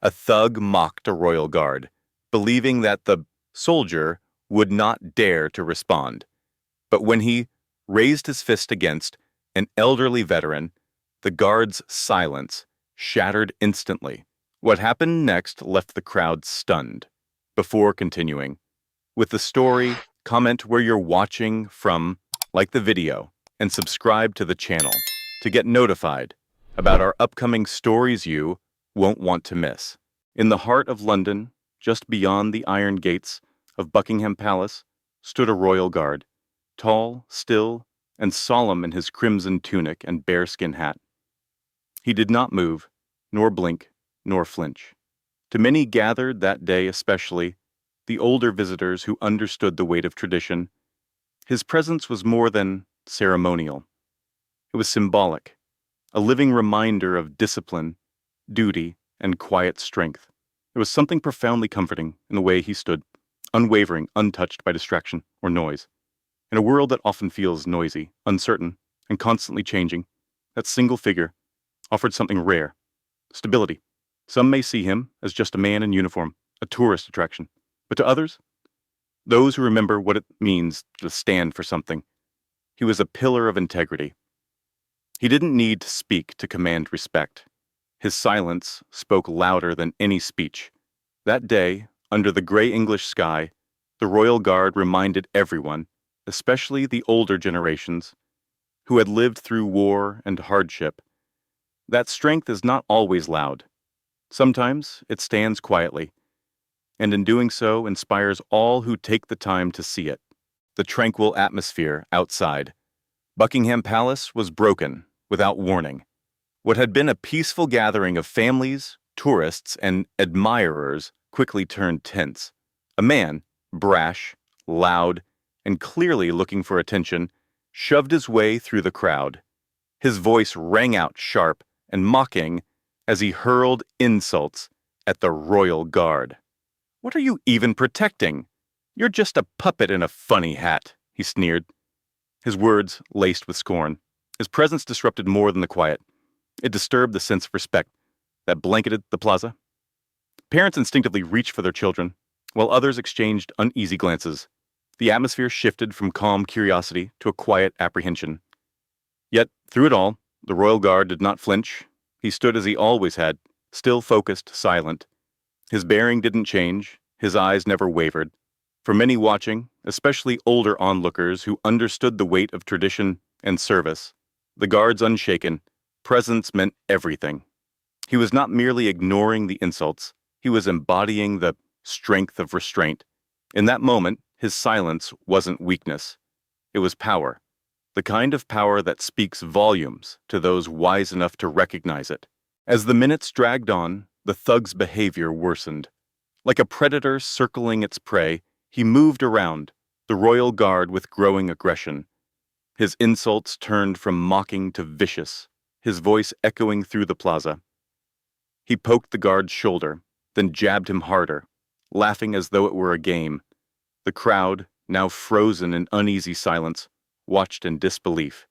A thug mocked a royal guard, believing that the soldier would not dare to respond. But when he raised his fist against an elderly veteran, the guard's silence shattered instantly. What happened next left the crowd stunned. Before continuing, with the story, comment where you're watching from, like the video, and subscribe to the channel to get notified about our upcoming stories you won't want to miss. In the heart of London, just beyond the iron gates of Buckingham Palace, stood a royal guard, tall, still, and solemn in his crimson tunic and bearskin hat. He did not move, nor blink, nor flinch. To many gathered that day especially, the older visitors who understood the weight of tradition, his presence was more than ceremonial. It was symbolic, a living reminder of discipline, duty, and quiet strength. There was something profoundly comforting in the way he stood, unwavering, untouched by distraction or noise. In a world that often feels noisy, uncertain, and constantly changing, that single figure offered something rare: stability. Some may see him as just a man in uniform, a tourist attraction. But to others, those who remember what it means to stand for something, he was a pillar of integrity. He didn't need to speak to command respect. His silence spoke louder than any speech. That day, under the gray English sky, the Royal Guard reminded everyone, especially the older generations, who had lived through war and hardship, that strength is not always loud. Sometimes it stands quietly, and in doing so inspires all who take the time to see it. The tranquil atmosphere outside Buckingham Palace was broken without warning. What had been a peaceful gathering of families, tourists, and admirers quickly turned tense. A man, brash, loud, and clearly looking for attention, shoved his way through the crowd. His voice rang out sharp and mocking as he hurled insults at the Royal Guard. "What are you even protecting? You're just a puppet in a funny hat," he sneered, his words laced with scorn. His presence disrupted more than the quiet. It disturbed the sense of respect that blanketed the plaza. Parents instinctively reached for their children, while others exchanged uneasy glances. The atmosphere shifted from calm curiosity to a quiet apprehension. Yet, through it all, the Royal Guard did not flinch. He stood as he always had, still focused, silent. His bearing didn't change, his eyes never wavered. For many watching, especially older onlookers who understood the weight of tradition and service, the Guard's unshaken presence meant everything. He was not merely ignoring the insults, he was embodying the strength of restraint. In that moment, his silence wasn't weakness. It was power, the kind of power that speaks volumes to those wise enough to recognize it. As the minutes dragged on, the thug's behavior worsened. Like a predator circling its prey, he moved around the Royal Guard with growing aggression. His insults turned from mocking to vicious, his voice echoing through the plaza. He poked the guard's shoulder, then jabbed him harder, laughing as though it were a game. The crowd, now frozen in uneasy silence, watched in disbelief.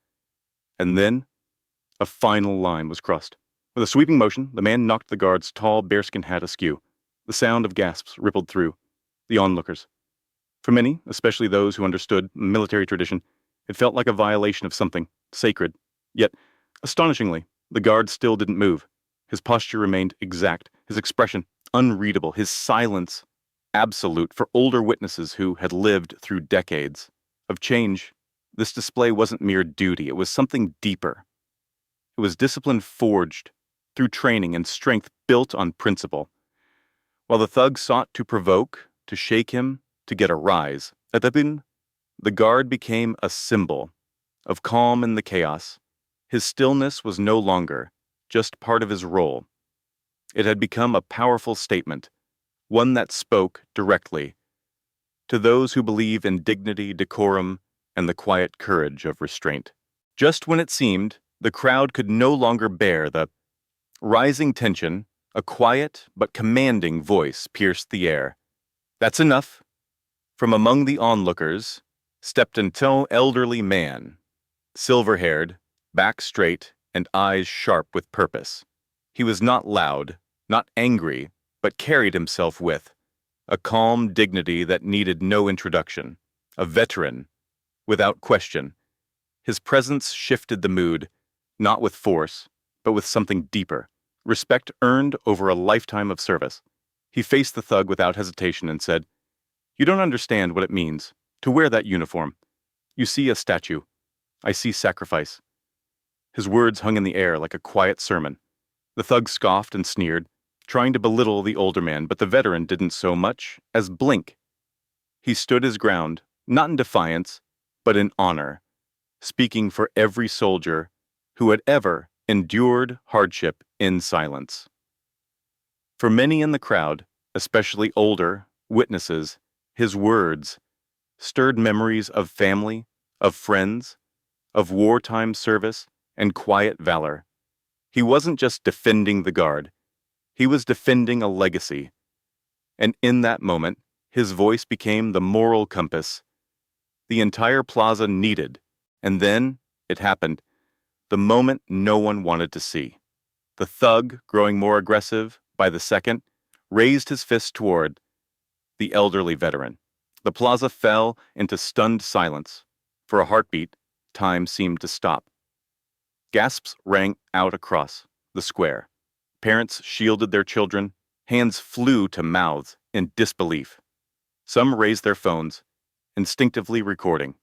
And then, a final line was crossed. With a sweeping motion, the man knocked the guard's tall bearskin hat askew. The sound of gasps rippled through the onlookers. For many, especially those who understood military tradition, it felt like a violation of something sacred. Yet, astonishingly, the guard still didn't move. His posture remained exact, his expression unreadable, his silence absolute for older witnesses who had lived through decades of change. This display wasn't mere duty, it was something deeper. It was discipline forged through training and strength built on principle. While the thug sought to provoke, to shake him, to get a rise, the guard became a symbol of calm in the chaos. His stillness was no longer just part of his role. It had become a powerful statement, one that spoke directly to those who believe in dignity, decorum, and the quiet courage of restraint. Just when it seemed the crowd could no longer bear the rising tension, a quiet but commanding voice pierced the air. "That's enough." From among the onlookers stepped an elderly man, silver-haired, back straight, and eyes sharp with purpose. He was not loud, not angry, but carried himself with a calm dignity that needed no introduction. A veteran, without question. His presence shifted the mood, not with force, but with something deeper. Respect earned over a lifetime of service. He faced the thug without hesitation and said, "You don't understand what it means to wear that uniform. You see a statue. I see sacrifice." His words hung in the air like a quiet sermon. The thug scoffed and sneered, trying to belittle the older man, but the veteran didn't so much as blink. He stood his ground, not in defiance, but in honor, speaking for every soldier who had ever endured hardship in silence. For many in the crowd, especially older witnesses, his words stirred memories of family, of friends, of wartime service, and quiet valor. He wasn't just defending the guard, he was defending a legacy. And in that moment, his voice became the moral compass the entire plaza needed. And then it happened, the moment no one wanted to see. The thug, growing more aggressive by the second, raised his fist toward the elderly veteran. The plaza fell into stunned silence. For a heartbeat, time seemed to stop. Gasps rang out across the square. Parents shielded their children. Hands flew to mouths in disbelief. Some raised their phones, instinctively recording,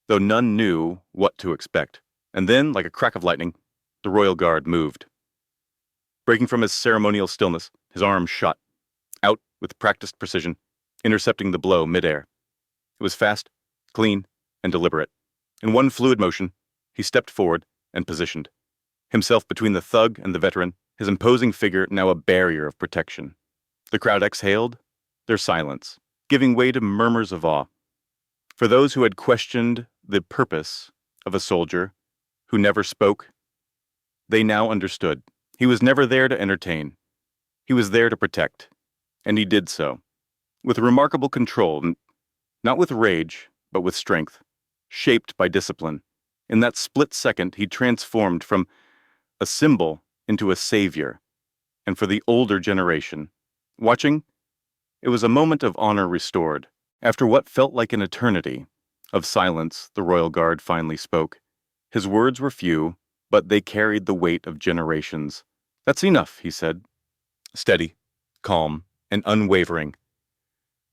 though none knew what to expect. And then, like a crack of lightning, the royal guard moved. Breaking from his ceremonial stillness, his arm shot out with practiced precision, intercepting the blow midair. It was fast, clean, and deliberate. In one fluid motion, he stepped forward and positioned himself between the thug and the veteran, his imposing figure now a barrier of protection. The crowd exhaled their silence, giving way to murmurs of awe. For those who had questioned the purpose of a soldier who never spoke, they now understood. He was never there to entertain. He was there to protect. And he did so, with remarkable control, not with rage, but with strength, shaped by discipline. In that split second, he transformed from a symbol into a savior. And for the older generation, watching, it was a moment of honor restored. After what felt like an eternity of silence, the royal guard finally spoke. His words were few, but they carried the weight of generations. "That's enough," he said, steady, calm, and unwavering.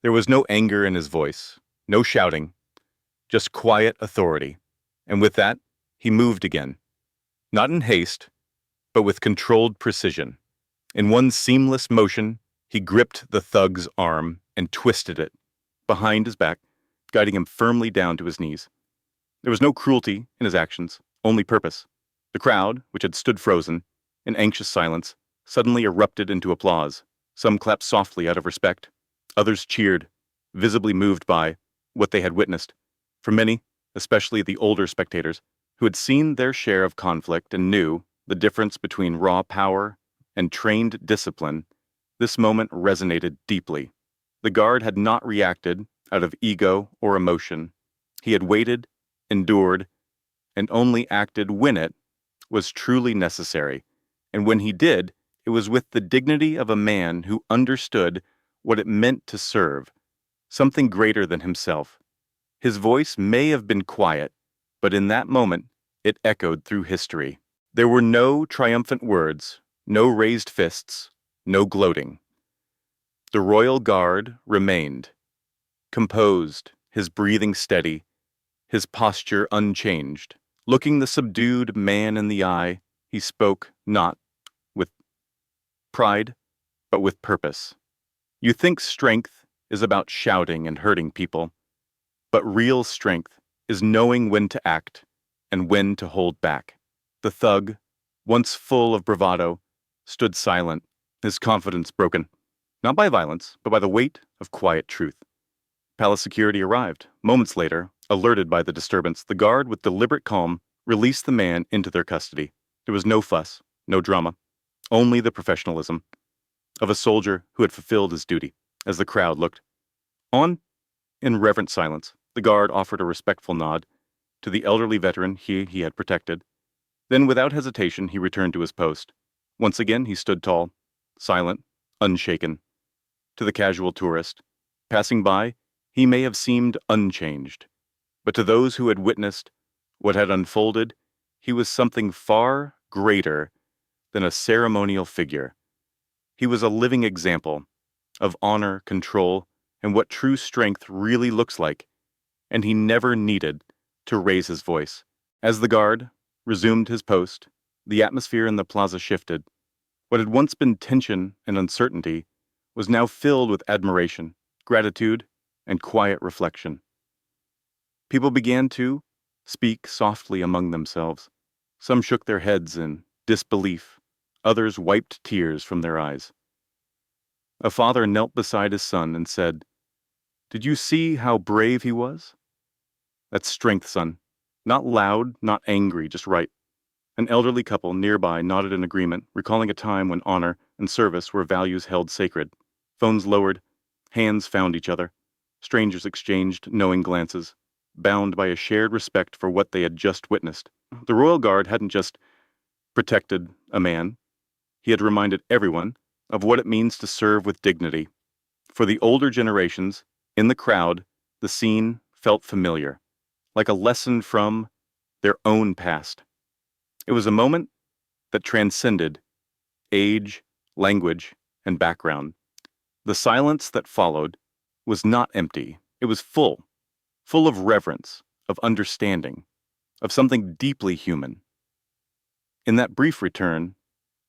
There was no anger in his voice, no shouting, just quiet authority. And with that, he moved again, not in haste, but with controlled precision. In one seamless motion, he gripped the thug's arm and twisted it behind his back, guiding him firmly down to his knees. There was no cruelty in his actions, only purpose. The crowd, which had stood frozen, in anxious silence, suddenly erupted into applause. Some clapped softly out of respect. Others cheered, visibly moved by what they had witnessed. For many, especially the older spectators, who had seen their share of conflict and knew the difference between raw power and trained discipline, this moment resonated deeply. The guard had not reacted out of ego or emotion. He had waited, endured, and only acted when it was truly necessary. And when he did, it was with the dignity of a man who understood what it meant to serve, something greater than himself. His voice may have been quiet, but in that moment, it echoed through history. There were no triumphant words, no raised fists, no gloating. The royal guard remained, composed, his breathing steady, his posture unchanged. Looking the subdued man in the eye, he spoke not with pride, but with purpose. You think strength is about shouting and hurting people, but real strength is knowing when to act and when to hold back. The thug, once full of bravado, stood silent, his confidence broken, not by violence, but by the weight of quiet truth. Palace security arrived. Moments later, alerted by the disturbance, the guard, with deliberate calm, released the man into their custody. There was no fuss, no drama, only the professionalism of a soldier who had fulfilled his duty. As the crowd looked on in reverent silence, the guard offered a respectful nod to the elderly veteran he had protected. Then, without hesitation, he returned to his post. Once again, he stood tall, silent, unshaken. To the casual tourist, passing by, he may have seemed unchanged. But to those who had witnessed what had unfolded, he was something far greater than a ceremonial figure. He was a living example of honor, control, and what true strength really looks like, and he never needed to raise his voice. As the guard resumed his post, the atmosphere in the plaza shifted. What had once been tension and uncertainty was now filled with admiration, gratitude, and quiet reflection. People began to speak softly among themselves. Some shook their heads in disbelief. Others wiped tears from their eyes. A father knelt beside his son and said, "Did you see how brave he was? That's strength, son. Not loud, not angry, just right." An elderly couple nearby nodded in agreement, recalling a time when honor and service were values held sacred. Phones lowered, hands found each other. Strangers exchanged knowing glances, bound by a shared respect for what they had just witnessed. The Royal Guard hadn't just protected a man, he had reminded everyone of what it means to serve with dignity. For the older generations, in the crowd, the scene felt familiar, like a lesson from their own past. It was a moment that transcended age, language, and background. The silence that followed was not empty. It was full of reverence, of understanding, of something deeply human. In that brief return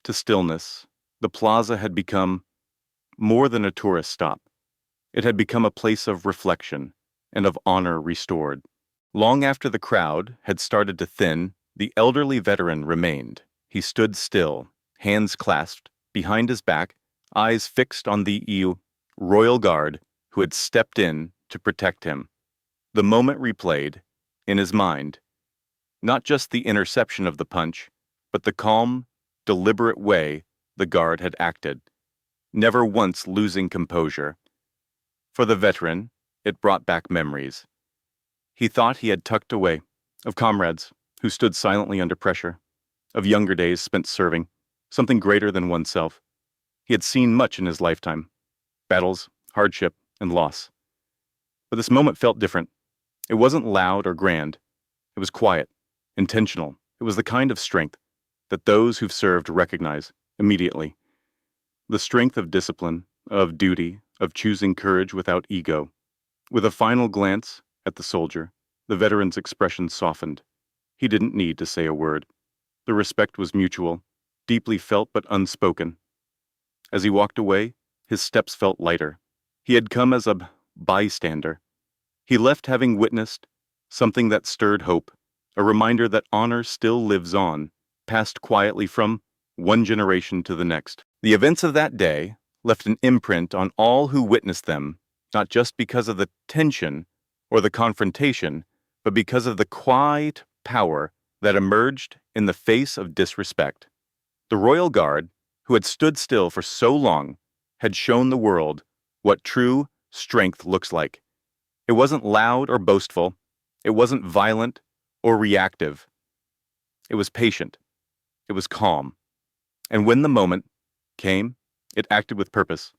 to stillness, the plaza had become more than a tourist stop. It had become a place of reflection and of honor restored. Long after the crowd had started to thin, the elderly veteran remained. He stood still, hands clasped, behind his back, eyes fixed on the Royal Guard who had stepped in to protect him. The moment replayed, in his mind, not just the interception of the punch, but the calm, deliberate way the guard had acted, never once losing composure. For the veteran, it brought back memories. He thought he had tucked away, of comrades who stood silently under pressure, of younger days spent serving, something greater than oneself. He had seen much in his lifetime, battles, hardship, and loss. But this moment felt different. It wasn't loud or grand. It was quiet, intentional. It was the kind of strength that those who've served recognize immediately. The strength of discipline, of duty, of choosing courage without ego. With a final glance at the soldier, the veteran's expression softened. He didn't need to say a word. The respect was mutual, deeply felt but unspoken. As he walked away, his steps felt lighter. He had come as a bystander. He left having witnessed something that stirred hope, a reminder that honor still lives on, passed quietly from one generation to the next. The events of that day left an imprint on all who witnessed them, not just because of the tension or the confrontation, but because of the quiet power that emerged in the face of disrespect. The Royal Guard, who had stood still for so long, had shown the world what true strength looks like. It wasn't loud or boastful. It wasn't violent or reactive. It was patient. It was calm. And when the moment came, it acted with purpose.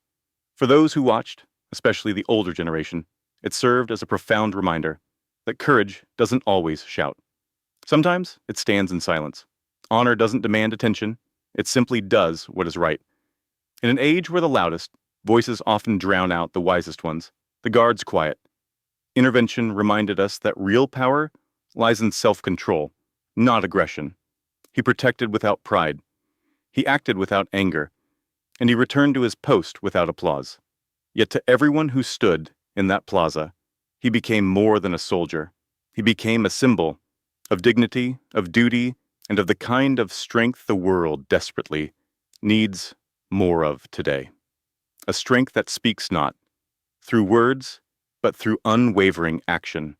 For those who watched, especially the older generation, it served as a profound reminder that courage doesn't always shout. Sometimes it stands in silence. Honor doesn't demand attention. It simply does what is right. In an age where the loudest voices often drown out the wisest ones, the Guard's quiet intervention reminded us that real power lies in self-control, not aggression. He protected without pride. He acted without anger. And he returned to his post without applause. Yet to everyone who stood in that plaza, he became more than a soldier. He became a symbol of dignity, of duty, and of the kind of strength the world desperately needs more of today. A strength that speaks not through words, but through unwavering action.